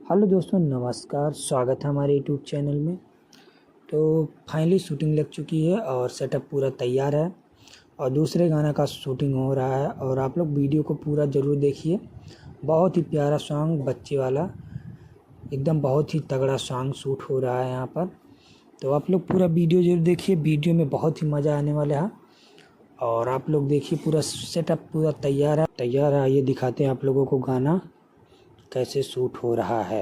Hello दोस्तों, नमस्कार। स्वागत है हमारे यूट्यूब चैनल में। तो फाइनली शूटिंग लग चुकी है और सेटअप पूरा तैयार है और दूसरे गाना का शूटिंग हो रहा है और आप लोग वीडियो को पूरा ज़रूर देखिए। बहुत ही प्यारा सॉन्ग, बच्चे वाला, एकदम बहुत ही तगड़ा सॉन्ग शूट हो रहा है यहाँ पर। तो आप लोग पूरा वीडियो ज़रूर देखिए, वीडियो में बहुत ही मज़ा आने वाला है। और आप लोग देखिए, पूरा सेटअप पूरा तैयार है। ये दिखाते हैं आप लोगों को गाना कैसे शूट हो रहा है।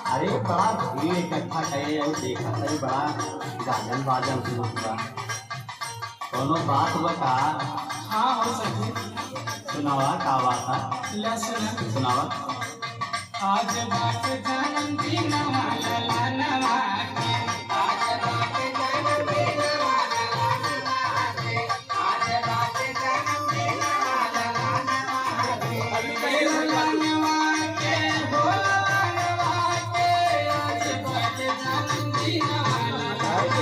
अरे बड़ा भीड़ इकट्ठा करे और देखा तरी बड़ा गाजन बाजन सुनता कोनो बात बता। हाँ हो सके सुनावा का बात है सुनावा। आज बात जन्मदिन वाला नवा के आज बात जन्मदिन वाला नवा के आज बात जन्मदिन वाला नवा के अभी नवा के बोला नवा के आज बात जन्मदिन वाला आज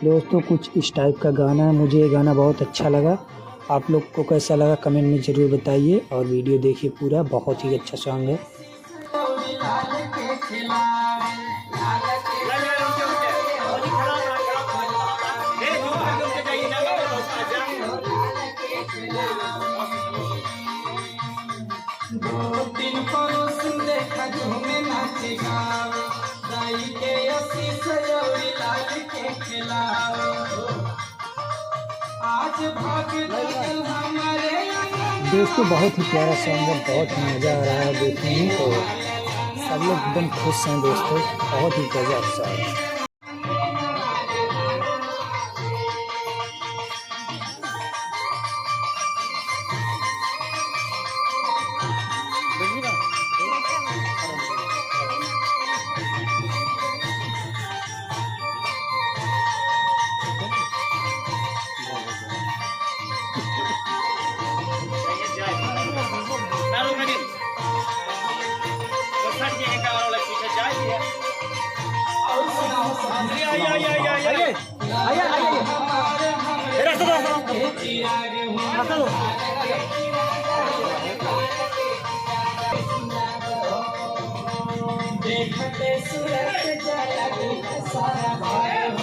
दोस्तों, कुछ इस टाइप का गाना है। मुझे ये गाना बहुत अच्छा लगा। आप लोग को कैसा लगा कमेंट में ज़रूर बताइए और वीडियो देखिए पूरा। बहुत ही अच्छा सॉन्ग है। दोस्तों, बहुत ही प्यारा सॉन्ग है, बहुत ही मज़ा आ रहा है देखने में। तो सब लोग एकदम खुश हैं दोस्तों, बहुत ही गजब सा है। देखते सूरज जला सारा भाग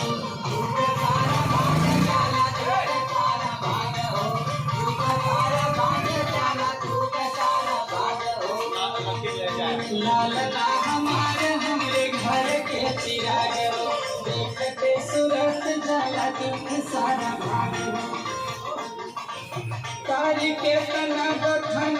लालना हमारे घर के चिराग देखते सूरज जला सारा भाग तारी के तना बखन